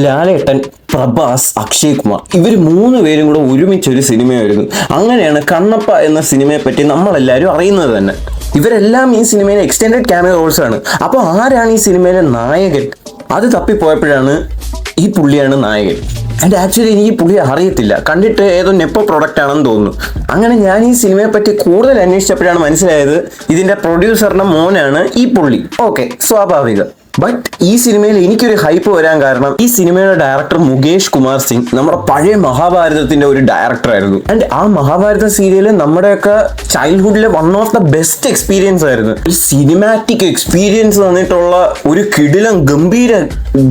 ലാലേട്ടൻ, പ്രഭാസ്, അക്ഷയ് കുമാർ ഇവർ മൂന്ന് പേരും കൂടെ ഒരുമിച്ചൊരു സിനിമയായിരുന്നു. അങ്ങനെയാണ് കണ്ണപ്പ എന്ന സിനിമയെ പറ്റി നമ്മളെല്ലാവരും അറിയുന്നത് തന്നെ. ഇവരെല്ലാം ഈ സിനിമയിലെ എക്സ്റ്റെൻഡഡ് ക്യാമിയോ റോൾസ് ആണ്. അപ്പോൾ ആരാണ് ഈ സിനിമയിലെ നായകൻ? അത് തപ്പിപ്പോയപ്പോഴാണ് ഈ പുള്ളിയാണ് നായകൻ. ആൻഡ് ആക്ച്വലി എനിക്ക് ഈ പുള്ളിയെ അറിയത്തില്ല, കണ്ടിട്ട് ഏതോ നെപ്പോ പ്രൊഡക്റ്റ് ആണെന്ന് തോന്നുന്നു. അങ്ങനെ ഞാൻ ഈ സിനിമയെ പറ്റി കൂടുതൽ അന്വേഷിച്ചപ്പോഴാണ് മനസ്സിലായത് ഇതിന്റെ പ്രൊഡ്യൂസറിന്റെ മോനാണ് ഈ പുള്ളി. ഓക്കെ, സ്വാഭാവികം. ബട്ട് ഈ സിനിമയിൽ എനിക്കൊരു ഹൈപ്പ് വരാൻ കാരണം ഈ സിനിമയുടെ ഡയറക്ടർ മുകേഷ് കുമാർ സിംഗ് നമ്മുടെ പഴയ മഹാഭാരതത്തിന്റെ ഒരു ഡയറക്ടറായിരുന്നു. ആൻഡ് ആ മഹാഭാരത സീരിയൽ നമ്മുടെയൊക്കെ ചൈൽഡ്ഹുഡിലെ one of the best experience ആയിരുന്നു. ഒരു സിനിമാറ്റിക് എക്സ്പീരിയൻസ് തന്നിട്ടുള്ള ഒരു കിടിലം ഗംഭീര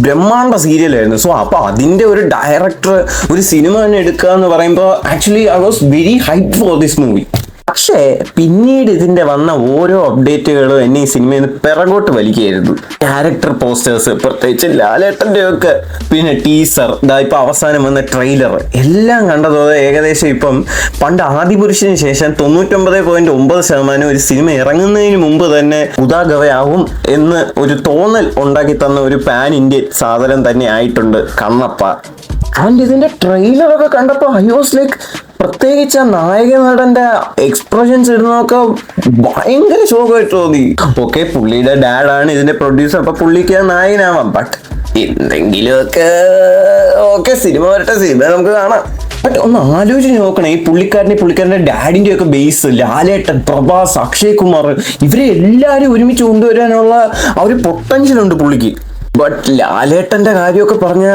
ബ്രഹ്മാണ്ഡ സീരിയലായിരുന്നു. സോ അപ്പൊ അതിന്റെ ഒരു ഡയറക്ടർ ഒരു സിനിമ തന്നെ എടുക്കുക എന്ന് പറയുമ്പോൾ actually I was very hype for this movie. പക്ഷേ പിന്നീട് ഇതിന്റെ വന്ന ഓരോ അപ്ഡേറ്റുകളും എന്നെ ഈ സിനിമയിൽ നിന്ന് പിറകോട്ട് വലിക്കുകയായിരുന്നു. ക്യാരക്ടർ പോസ്റ്റേഴ്സ്, പ്രത്യേകിച്ച് ലാലേട്ടന്റെ ഒക്കെ, പിന്നെ ടീസർ, ഇപ്പൊ അവസാനം വന്ന ട്രെയിലർ എല്ലാം കണ്ടതോടെ ഏകദേശം ഇപ്പം പണ്ട് ആദിപുരുഷന് ശേഷം 99.9% ഒരു സിനിമ ഇറങ്ങുന്നതിന് മുമ്പ് തന്നെ ഉദാഗവയാവും എന്ന് ഒരു തോന്നൽ ഉണ്ടാക്കി തന്ന ഒരു പാൻ ഇന്ത്യൻ സാധനം തന്നെ ആയിട്ടുണ്ട് കണ്ണപ്പ. ആൻഡ് ഇതിന്റെ ട്രെയിലറൊക്കെ കണ്ടപ്പോൾ ഐ വാസ് ലൈക്ക്, പ്രത്യേകിച്ച് ആ നായക നടന്റെ എക്സ്പ്രഷൻസ് ഇടുന്നതൊക്കെ ഭയങ്കര ശോകമായിട്ട് തോന്നി. ഓക്കെ, പുള്ളിയുടെ ഡാഡാണ് ഇതിന്റെ പ്രൊഡ്യൂസർ, അപ്പൊ പുള്ളിക്ക് നായകനാവാം. ബട്ട് എന്തെങ്കിലുമൊക്കെ ഓക്കെ, സിനിമ വരട്ടെ, സിനിമ നമുക്ക് കാണാം. ബട്ട് ഒന്ന് ആലോചിച്ച് നോക്കണം, ഈ പുള്ളിക്കാരന്റെ ഡാഡിന്റെ ഒക്കെ ബേസ് ലാലേട്ടൻ, പ്രഭാസ്, അക്ഷയ് കുമാർ ഇവരെ എല്ലാവരും ഒരുമിച്ച് കൊണ്ടുവരാനുള്ള ആ ഒരു പൊട്ടൻഷ്യൽ ഉണ്ട് പുള്ളിക്ക്. ബട്ട് ലാലേട്ടന്റെ കാര്യമൊക്കെ പറഞ്ഞ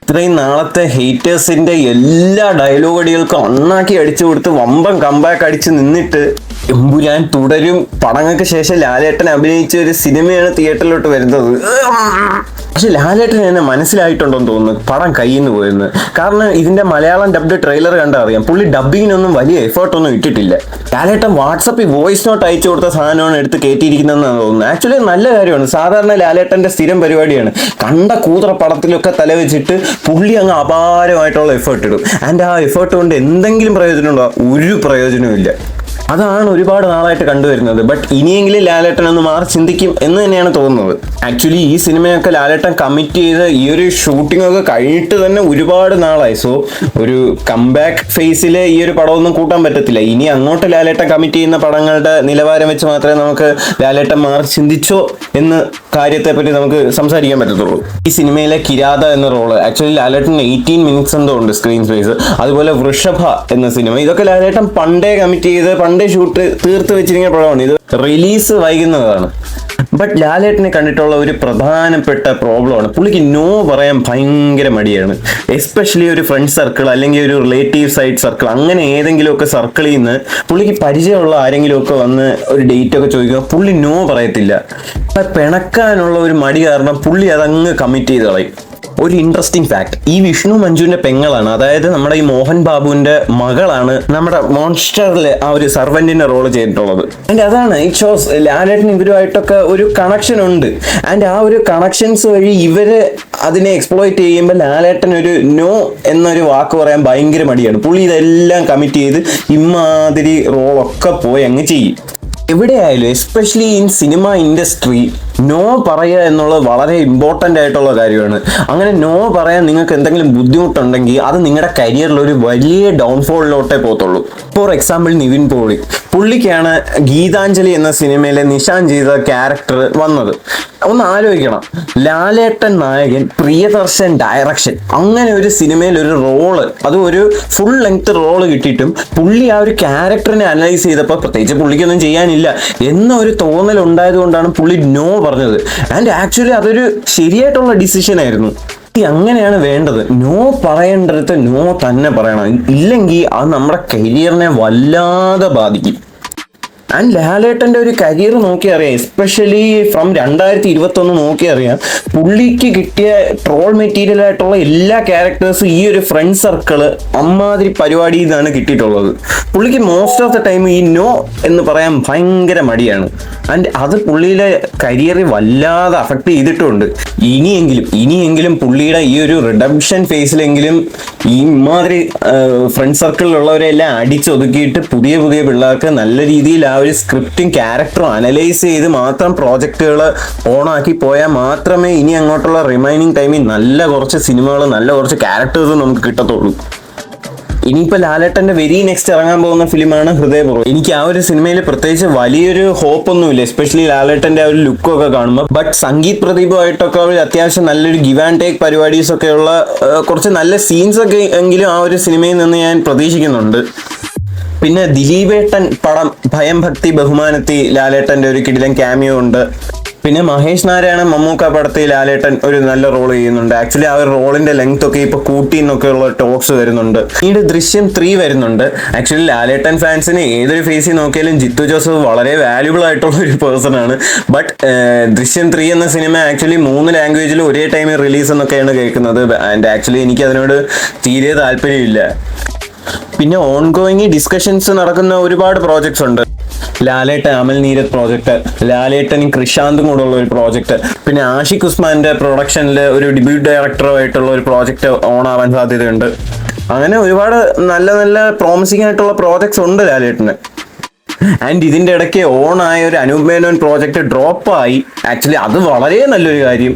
ഇത്രയും നാളത്തെ ഹേറ്റേഴ്സിന്റെ എല്ലാ ഡയലോഗ് അടികൾക്കും അണ്ണാക്കി അടിച്ചു കൊടുത്ത് വമ്പൻ കമ്പാക്ക് അടിച്ച് നിന്നിട്ട് എമ്പുരാൻ, തുടരും പടങ്ങൾക്ക് ശേഷം ലാലേട്ടൻ അഭിനയിച്ച ഒരു സിനിമയാണ് തിയേറ്ററിലോട്ട് വരുന്നത്. പക്ഷെ ലാലേട്ടൻ എന്നെ മനസ്സിലായിട്ടുണ്ടോന്ന് തോന്നുന്നു പടം കയ്യിൽ നിന്ന് പോയെന്ന്. കാരണം ഇതിന്റെ മലയാളം ഡബ്ഡ് ട്രെയിലർ കണ്ടാൽ അറിയാം, പുള്ളി ഡബ്ബിങ്ങിനൊന്നും വലിയ എഫേർട്ടൊന്നും ഇട്ടിട്ടില്ല. ലാലേട്ടൻ വാട്സപ്പിൽ വോയിസ് നോട്ട് അയച്ചു കൊടുത്ത സാധനമാണ് എടുത്ത് കയറ്റിയിരിക്കുന്നതെന്നാണ് തോന്നുന്നത്. ആക്ച്വലി നല്ല കാര്യമാണ്, സാധാരണ ലാലേട്ടന്റെ സ്ഥിരം പരിപാടിയാണ്. കണ്ട കൂതറ പടത്തിലൊക്കെ തലവെച്ചിട്ട് പുള്ളി അങ്ങ് അപാരമായിട്ടുള്ള എഫേർട്ട് ഇടും. ആൻഡ് ആ എഫേർട്ട് കൊണ്ട് എന്തെങ്കിലും പ്രയോജനമുണ്ടോ? ഒരു പ്രയോജനവും ഇല്ല. അതാണ് ഒരുപാട് നാളായിട്ട് കണ്ടുവരുന്നത്. ബട്ട് ഇനിയെങ്കിലും ലാലേട്ടൻ ഒന്ന് മാറി ചിന്തിക്കും എന്ന് തന്നെയാണ് തോന്നുന്നത്. ആക്ച്വലി ഈ സിനിമയൊക്കെ ലാലേട്ടൻ കമ്മിറ്റ് ചെയ്ത് ഈ ഒരു ഷൂട്ടിംഗ് ഒക്കെ കഴിഞ്ഞിട്ട് തന്നെ ഒരുപാട് നാളായി. സോ ഒരു കംബാക്ക് ഫേസിൽ ഈ ഒരു പടമൊന്നും കൂട്ടാൻ പറ്റത്തില്ല. ഇനി അങ്ങോട്ട് ലാലേട്ടൻ കമ്മിറ്റ് ചെയ്യുന്ന പടങ്ങളുടെ നിലവാരം വെച്ച് മാത്രമേ നമുക്ക് ലാലേട്ടൻ മാറി ചിന്തിച്ചോ എന്ന് കാര്യത്തെപ്പറ്റി നമുക്ക് സംസാരിക്കാൻ പറ്റത്തുള്ളൂ. ഈ സിനിമയിലെ കിരാത എന്ന റോള് ആക്ച്വലി ലാലേട്ടൻ 18 മിനിറ്റ്സ് എന്തോ ഉണ്ട് സ്ക്രീൻ സ്പേസ്. അതുപോലെ വൃഷഭ എന്ന സിനിമ, ഇതൊക്കെ ലാലേട്ടൻ പണ്ടേ കമ്മിറ്റ് ചെയ്ത് പണ്ടേ ഷൂട്ട് തീർത്ത് വെച്ചിരിക്കുന്ന പടമാണ്. ഇത് റിലീസ് വൈകുന്നതാണ്. ബട്ട് ലാലേട്ടനെ കണ്ടിട്ടുള്ള ഒരു പ്രധാനപ്പെട്ട പ്രോബ്ലമാണ് പുള്ളിക്ക് നോ പറയാൻ ഭയങ്കര മടിയാണ്. എസ്പെഷ്യലി ഒരു ഫ്രണ്ട് സർക്കിൾ അല്ലെങ്കിൽ ഒരു റിലേറ്റീവ് സൈഡ് സർക്കിൾ, അങ്ങനെ ഏതെങ്കിലുമൊക്കെ സർക്കിളിൽ നിന്ന് പുള്ളിക്ക് പരിചയമുള്ള ആരെങ്കിലും ഒക്കെ വന്ന് ഒരു ഡേറ്റ് ഒക്കെ ചോദിക്കുക, പുള്ളി നോ പറയത്തില്ല. പിണക്കാനുള്ള ഒരു മടി കാരണം പുള്ളി അതങ്ങ് കമ്മിറ്റ് ചെയ്ത് കളയും. ഒരു ഇൻട്രസ്റ്റിംഗ് ഫാക്ട്, ഈ വിഷ്ണു മഞ്ജുവിന്റെ പെങ്ങളാണ്, അതായത് നമ്മുടെ ഈ മോഹൻ ബാബുവിന്റെ മകളാണ് നമ്മുടെ മോൺസ്റ്ററിലെ ആ ഒരു സർവന്റിന്റെ റോള് ചെയ്തിട്ടുള്ളത്. ആൻഡ് അതാണ് ഇറ്റ് ഷോസ് ലാലേട്ടൻ ഇവരുമായിട്ടൊക്കെ ഒരു കണക്ഷൻ ഉണ്ട്. ആൻഡ് ആ ഒരു കണക്ഷൻസ് വഴി ഇവര് അതിനെ എക്സ്പ്ലോയിറ്റ് ചെയ്യുമ്പോൾ ലാലേട്ടൻ ഒരു നോ എന്നൊരു വാക്ക് പറയാൻ ഭയങ്കര മടിയാണ്. പുള്ളി ഇതെല്ലാം കമ്മിറ്റ് ചെയ്ത് ഇമാതിരി റോളൊക്കെ പോയി അങ്ങ് ചെയ്യും. എവിടെയായാലും especially in cinema industry no പറയുക എന്നുള്ളത് വളരെ ഇമ്പോർട്ടൻ്റ് ആയിട്ടുള്ള കാര്യമാണ്. അങ്ങനെ നോ പറയാൻ നിങ്ങൾക്ക് എന്തെങ്കിലും ബുദ്ധിമുട്ടുണ്ടെങ്കിൽ അത് നിങ്ങളുടെ കരിയറിൽ ഒരു വലിയ ഡൗൺഫോളിലോട്ടേ പോകത്തുള്ളൂ. ഫോർ എക്സാമ്പിൾ നിവിൻ പോളി, പുള്ളിക്കാണ് ഗീതാഞ്ജലി എന്ന സിനിമയിലെ നിഷാൻ ചെയ്ത ക്യാരക്ടർ വന്നത്. ഒന്ന് ആലോചിക്കണം, ലാലേട്ടൻ നായകൻ, പ്രിയദർശൻ ഡയറക്ഷൻ, അങ്ങനെ ഒരു സിനിമയിൽ ഒരു റോള്, അതും ഒരു ഫുൾ ലെങ്ത് റോള് കിട്ടിയിട്ടും പുള്ളി ആ ഒരു ക്യാരക്ടറിനെ അനലൈസ് ചെയ്തപ്പോൾ പ്രത്യേകിച്ച് പുള്ളിക്കൊന്നും ചെയ്യാനില്ല എന്ന ഒരു തോന്നൽ ഉണ്ടായത് കൊണ്ടാണ് പുള്ളി നോ പറഞ്ഞത്. ആൻഡ് ആക്ച്വലി അതൊരു ശരിയായിട്ടുള്ള ഡിസിഷൻ ആയിരുന്നു. അങ്ങനെയാണ് വേണ്ടത്. നോ പറയേണ്ടടുത്ത് നോ തന്നെ പറയണം, ഇല്ലെങ്കിൽ അത് നമ്മുടെ കരിയറിനെ വല്ലാതെ ബാധിക്കും. ആൻഡ് ലാലേട്ടൻ്റെ ഒരു കരിയർ നോക്കി അറിയാം, എസ്പെഷ്യലി ഫ്രം 2021 നോക്കി അറിയാം, പുള്ളിക്ക് കിട്ടിയ ട്രോൾ മെറ്റീരിയൽ ആയിട്ടുള്ള എല്ലാ ക്യാരക്ടേഴ്സും ഈ ഒരു ഫ്രണ്ട് സർക്കിള് അമ്മാതിരി പരിപാടിയിൽ നിന്നാണ് കിട്ടിയിട്ടുള്ളത്. പുള്ളിക്ക് മോസ്റ്റ് ഓഫ് ദ ടൈം ഈ നോ എന്ന് പറയാൻ ഭയങ്കര മടിയാണ്. ആൻഡ് അത് പുള്ളിയുടെ കരിയറിൽ വല്ലാതെ അഫക്ട് ചെയ്തിട്ടുണ്ട്. ഇനിയെങ്കിലും പുള്ളിയുടെ ഈ ഒരു റിഡംഷൻ ഫേസിലെങ്കിലും ഈ ഇമാതിരി ഫ്രണ്ട് സർക്കിളിലുള്ളവരെല്ലാം അടിച്ചൊതുക്കിയിട്ട് പുതിയ പുതിയ പിള്ളേർക്ക് നല്ല രീതിയിൽ ആ ഒരു സ്ക്രിപ്റ്റും ക്യാരക്ടറും അനലൈസ് ചെയ്ത് മാത്രം പ്രോജക്റ്റുകൾ ഓണാക്കി പോയാൽ മാത്രമേ ഇനി അങ്ങോട്ടുള്ള റിമൈനിങ് ടൈമിൽ നല്ല കുറച്ച് സിനിമകൾ, നല്ല കുറച്ച് ക്യാരക്ടേഴ്സ് നമുക്ക് കിട്ടത്തുള്ളൂ. ഇനിയിപ്പോൾ ലാലേട്ടന്റെ വെരി നെക്സ്റ്റ് ഇറങ്ങാൻ പോകുന്ന ഫിലിമാണ് ഹൃദയപൂർവ്വം. എനിക്ക് ആ ഒരു സിനിമയിൽ പ്രത്യേകിച്ച് വലിയൊരു ഹോപ്പൊന്നുമില്ല, എസ്പെഷ്യലി ലാലേട്ടന്റെ ആ ഒരു ലുക്കൊക്കെ കാണുമ്പോൾ. ബട്ട് സംഗീത് പ്രദീപുമായിട്ടൊക്കെ ഒരു അത്യാവശ്യം നല്ലൊരു ഗിവ് ആൻഡ് ടേക്ക് പരിപാടീസ് ഒക്കെ ഉള്ള കുറച്ച് നല്ല സീൻസ് ഒക്കെ എങ്കിലും ആ ഒരു സിനിമയിൽ നിന്ന് ഞാൻ പ്രതീക്ഷിക്കുന്നുണ്ട്. പിന്നെ ദിലീപേട്ടൻ പടം ഭയം ഭക്തി ബഹുമാനത്തി ലാലേട്ടന്റെ ഒരു കിടിലൻ ക്യാമിയോ ഉണ്ട്. പിന്നെ മഹേഷ് നാരായണൻ മമ്മൂക്ക പടത്തിൽ ലാലേട്ടൻ ഒരു നല്ല റോൾ ചെയ്യുന്നുണ്ട്. ആക്ച്വലി ആ ഒരു റോളിന്റെ ലെങ്ത് ഒക്കെ ഇപ്പൊ കൂട്ടി എന്നൊക്കെയുള്ള ടോക്സ് വരുന്നുണ്ട്. പിന്നീട് ദൃശ്യം 3 വരുന്നുണ്ട്. ആക്ച്വലി ലാലേട്ടൻ ഫാൻസിന് ഏതൊരു ഫേസിൽ നോക്കിയാലും ജിത്തു ജോസഫ് വളരെ വാല്യുബിൾ ആയിട്ടുള്ള ഒരു പേഴ്സൺ ആണ്. ബട്ട് ദൃശ്യം 3 എന്ന സിനിമ ആക്ച്വലി 3 ലാംഗ്വേജിൽ ഒരേ ടൈമിൽ റിലീസ് എന്നൊക്കെയാണ് കേൾക്കുന്നത്. ആൻഡ് ആക്ച്വലി എനിക്ക് അതിനോട് തീരെ താല്പര്യമില്ല. പിന്നെ ഓൺഗോയിങ് ഡിസ്കഷൻസ് നടക്കുന്ന ഒരുപാട് പ്രോജക്ട്സ് ഉണ്ട്. ലാലേട്ടൻ അമൽ നീരത് പ്രോജക്റ്റ്, ലാലേട്ടനും കൃഷാന്തും കൂടെ ഉള്ള ഒരു പ്രോജക്റ്റ്, പിന്നെ ആഷിഖ് ഉസ്മാന്റെ പ്രൊഡക്ഷനിൽ ഒരു ഡെബ്യൂട്ട് ഡയറക്ടറുമായിട്ടുള്ള ഒരു പ്രോജക്റ്റ് ഓൺ ആവാൻ സാധ്യതയുണ്ട്. അങ്ങനെ ഒരുപാട് നല്ല നല്ല പ്രോമിസിംഗ് ആയിട്ടുള്ള പ്രോജക്ട്സ് ഉണ്ട് ലാലേട്ടന്. ആൻഡ് ഇതിന്റെ ഇടയ്ക്ക് ഓൺ ആയ ഒരു അനൂപ് മേനോൻ പ്രോജക്റ്റ് ഡ്രോപ്പ് ആയി. ആക്ച്വലി അത് വളരെ നല്ലൊരു കാര്യം.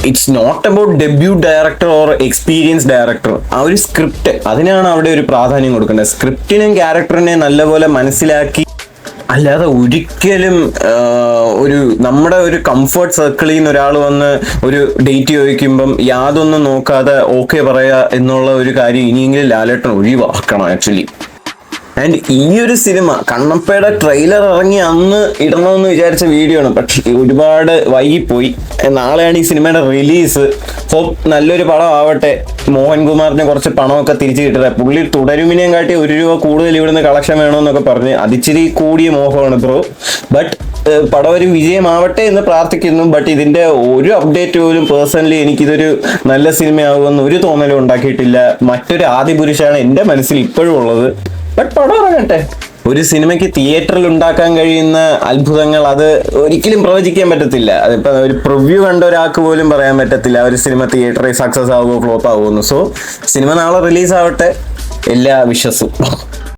It's not about debut director or experience director. ആ ഒരു സ്ക്രിപ്റ്റ്, അതിനാണ് അവിടെ ഒരു പ്രാധാന്യം കൊടുക്കേണ്ടത്. സ്ക്രിപ്റ്റിനെയും ക്യാരക്ടറിനെയും നല്ലപോലെ മനസ്സിലാക്കി, അല്ലാതെ ഒരിക്കലും ഒരു നമ്മുടെ ഒരു കംഫർട്ട് സർക്കിളിൽ നിന്ന് ഒരാൾ വന്ന് ഒരു ഡേറ്റ് ചോദിക്കുമ്പം യാതൊന്നും നോക്കാതെ ഓക്കെ പറയുക എന്നുള്ള ഒരു കാര്യം ഇനിയെങ്കിലും ലാലേട്ടൻ ഒഴിവാക്കണം ആക്ച്വലി. ആൻഡ് ഈ ഒരു സിനിമ കണ്ണപ്പയുടെ ട്രെയിലർ ഇറങ്ങി അന്ന് ഇടണമെന്ന് വിചാരിച്ച വീഡിയോ ആണ്, പക്ഷെ ഒരുപാട് വൈകിപ്പോയി. നാളെയാണ് ഈ സിനിമയുടെ റിലീസ്. ഹോപ്പ് നല്ലൊരു പടം ആവട്ടെ. മോഹൻകുമാറിന് കുറച്ച് പണമൊക്കെ തിരിച്ചു കിട്ടട്ടെ. പുള്ളി തുടരുമിനെയും കാട്ടി 1 രൂപ കൂടുതൽ ഇവിടുന്ന് കളക്ഷൻ വേണമെന്നൊക്കെ പറഞ്ഞ് അതിച്ചിരി കൂടിയ മോഹമാണ് ബ്രോ. ബട്ട് പടം ഒരു വിജയമാവട്ടെ എന്ന് പ്രാർത്ഥിക്കുന്നു. ബട്ട് ഇതിന്റെ ഒരു അപ്ഡേറ്റ് പോലും പേഴ്സണലി എനിക്കിതൊരു നല്ല സിനിമയാകുമെന്ന് ഒരു തോന്നലും ഉണ്ടാക്കിയിട്ടില്ല. മറ്റൊരു ആദിപുരുഷാണ് എൻ്റെ മനസ്സിൽ ഇപ്പോഴും ഉള്ളത്. ബട്ട് പടം ഇറങ്ങട്ടെ. ഒരു സിനിമയ്ക്ക് തിയേറ്ററിൽ ഉണ്ടാക്കാൻ കഴിയുന്ന അത്ഭുതങ്ങൾ അത് ഒരിക്കലും പ്രവചിക്കാൻ പറ്റത്തില്ല. അതിപ്പോ ഒരു പ്രിവ്യൂ കണ്ട ഒരാൾക്ക് പോലും പറയാൻ പറ്റത്തില്ല ഒരു സിനിമ തിയേറ്ററിൽ സക്സസ് ആവുമോ ഫ്ലോപ്പ് ആവുമെന്ന്. സോ സിനിമ നാളെ റിലീസ് ആവട്ടെ. എല്ലാ വിശ്വസും.